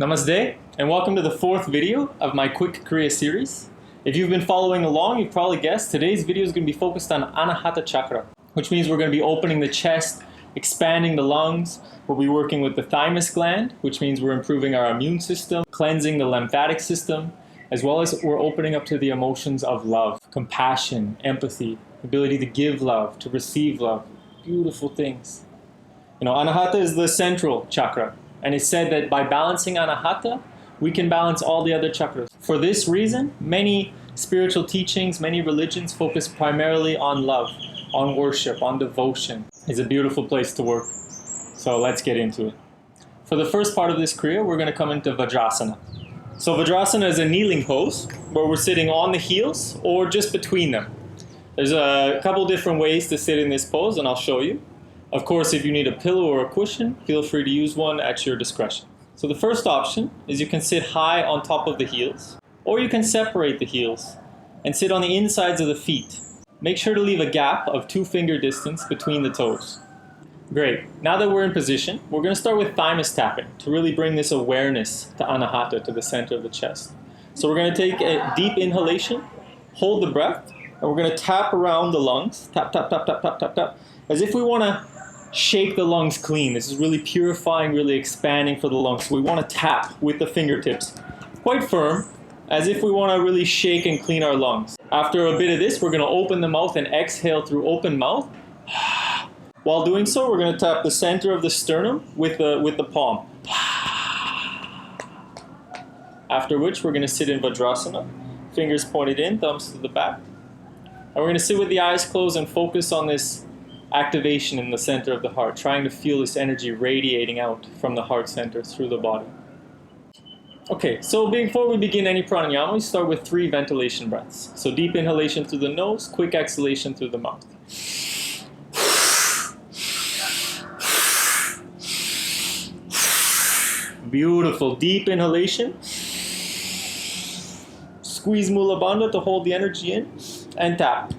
Namaste, and welcome to the fourth video of my quick Kriya series. If you've been following along, you've probably guessed today's video is going to be focused on Anahata Chakra, which means we're going to be opening the chest, expanding the lungs. We'll be working with the thymus gland, which means we're improving our immune system, cleansing the lymphatic system, as well as we're opening up to the emotions of love, compassion, empathy, ability to give love, to receive love. Beautiful things. Anahata is the central chakra. And it's said that by balancing Anahata, we can balance all the other chakras. For this reason, many spiritual teachings, many religions focus primarily on love, on worship, on devotion. It's a beautiful place to work. So let's get into it. For the first part of this Kriya, we're going to come into Vajrasana. So Vajrasana is a kneeling pose where we're sitting on the heels or just between them. There's a couple different ways to sit in this pose, and I'll show you. Of course, if you need a pillow or a cushion, feel free to use one at your discretion. So the first option is you can sit high on top of the heels, or you can separate the heels and sit on the insides of the feet. Make sure to leave a gap of 2-finger distance between the toes. Great. Now that we're in position, we're going to start with Thymus Tapping to really bring this awareness to Anahata, to the center of the chest. So we're going to take a deep inhalation, hold the breath, and we're going to tap around the lungs. Tap, tap, tap, tap, tap, tap, tap. As if we want to shake the lungs clean. This is really purifying, really expanding for the lungs. So we want to tap with the fingertips, quite firm, as if we want to really shake and clean our lungs. After a bit of this, we're going to open the mouth and exhale through open mouth. While doing so, we're going to tap the center of the sternum with the palm. After which, we're going to sit in Vajrasana, fingers pointed in, thumbs to the back. And we're going to sit with the eyes closed and focus on this activation in the center of the heart, trying to feel this energy radiating out from the heart center through the body. Okay, so before we begin any pranayama, we start with 3 ventilation breaths. So deep inhalation through the nose, quick exhalation through the mouth. Beautiful. Deep inhalation. Squeeze Mula Bandha to hold the energy in and tap.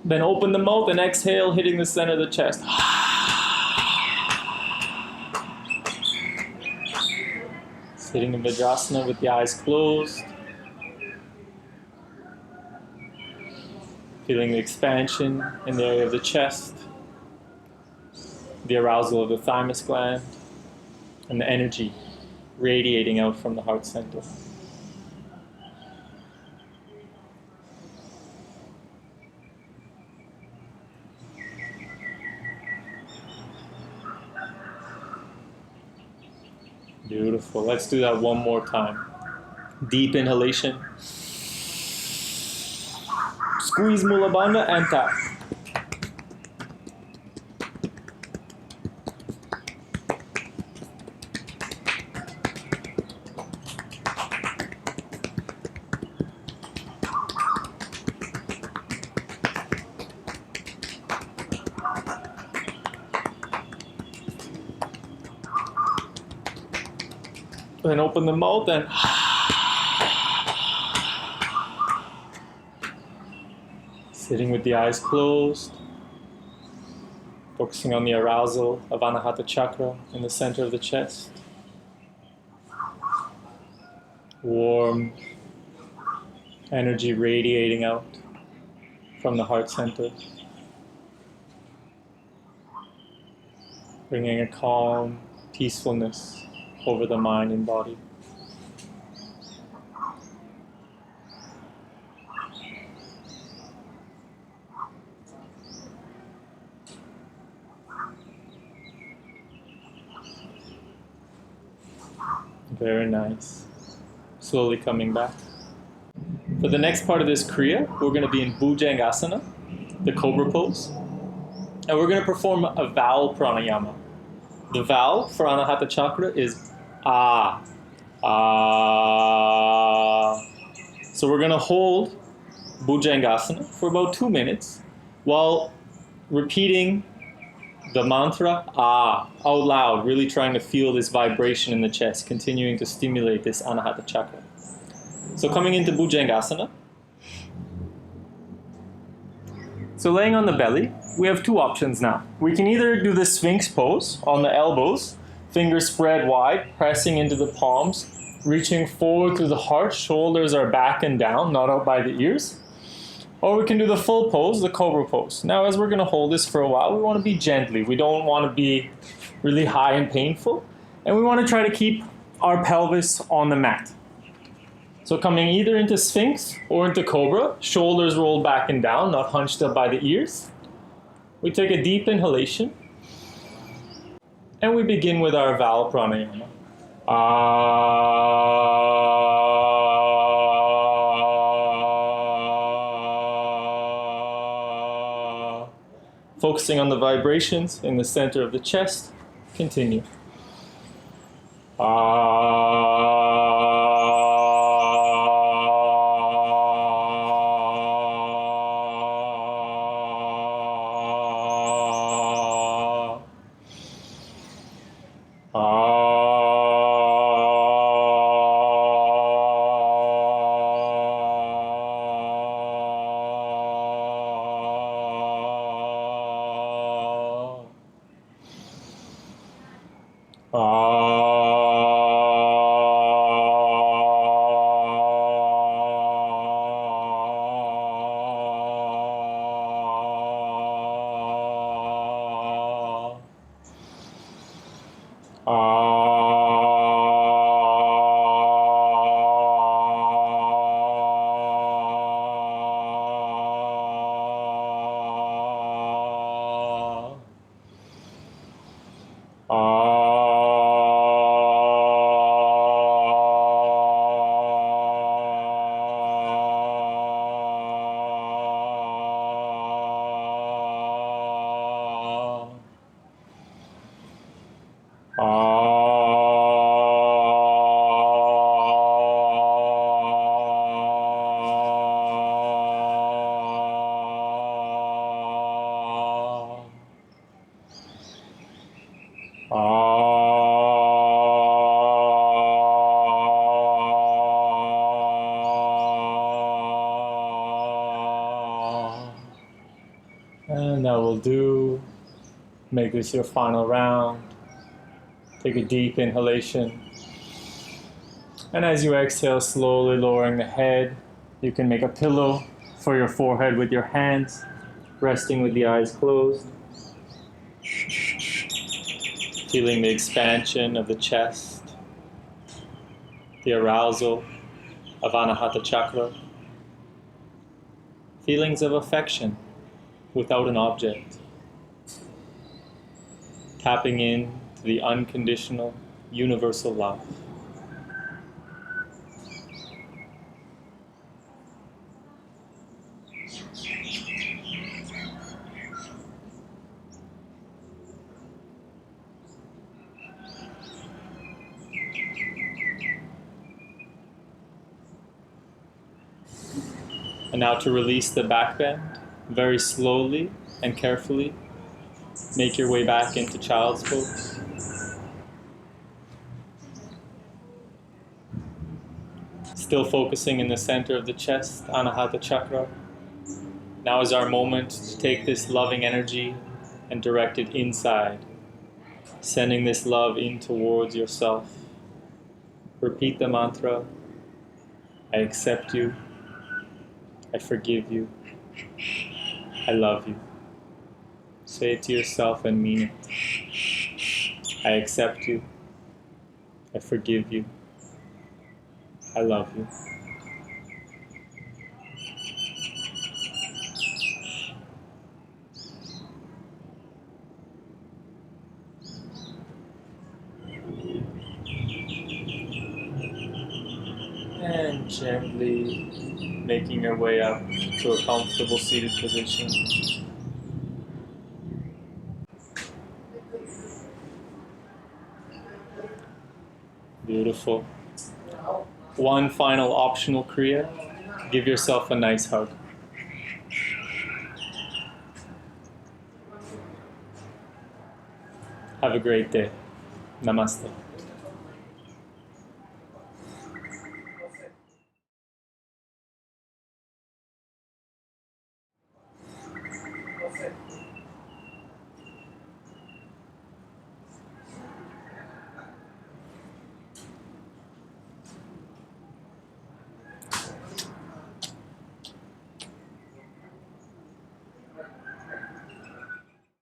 Then open the mouth and exhale, hitting the center of the chest. Sitting in Vajrasana with the eyes closed. Feeling the expansion in the area of the chest, the arousal of the thymus gland, and the energy radiating out from the heart center. Beautiful. Let's do that one more time. Deep inhalation. Squeeze Mula Bandha and tap. Then open the mouth and sitting with the eyes closed, focusing on the arousal of Anahata Chakra in the center of the chest. Warm energy radiating out from the heart center, bringing a calm peacefulness over the mind and body. Very nice. Slowly coming back. For the next part of this Kriya, we're going to be in Bhujangasana, the Cobra Pose. And we're going to perform a vowel pranayama. The vowel for Anahata Chakra is Ah. Ah. So we're going to hold Bhujangasana for about 2 minutes while repeating the mantra out loud, really trying to feel this vibration in the chest, continuing to stimulate this Anahata Chakra. So coming into Bhujangasana. So laying on the belly, we have two options now. We can either do the Sphinx pose on the elbows, fingers spread wide, pressing into the palms, reaching forward through the heart, shoulders are back and down, not out by the ears. Or we can do the full pose, the Cobra Pose. Now as we're going to hold this for a while, we want to be gently. We don't want to be really high and painful. And we want to try to keep our pelvis on the mat. So coming either into Sphinx or into Cobra, shoulders rolled back and down, not hunched up by the ears. We take a deep inhalation. And we begin with our vowel pranayama. Focusing on the vibrations in the center of the chest. Continue. And that will do. Make this your final round. Take a deep inhalation. And as you exhale, slowly lowering the head, you can make a pillow for your forehead with your hands, resting with the eyes closed. Feeling the expansion of the chest, the arousal of Anahata Chakra. Feelings of affection without an object. Tapping in to the unconditional, universal love. And now to release the back bend, very slowly and carefully, make your way back into child's pose. Still focusing in the center of the chest, Anahata Chakra. Now is our moment to take this loving energy and direct it inside, sending this love in towards yourself. Repeat the mantra, I accept you, I forgive you, I love you. Say it to yourself and mean it. I accept you, I forgive you, I love you. And gently making your way up to a comfortable seated position. Beautiful. One final optional Kriya. Give yourself a nice hug. Have a great day. Namaste.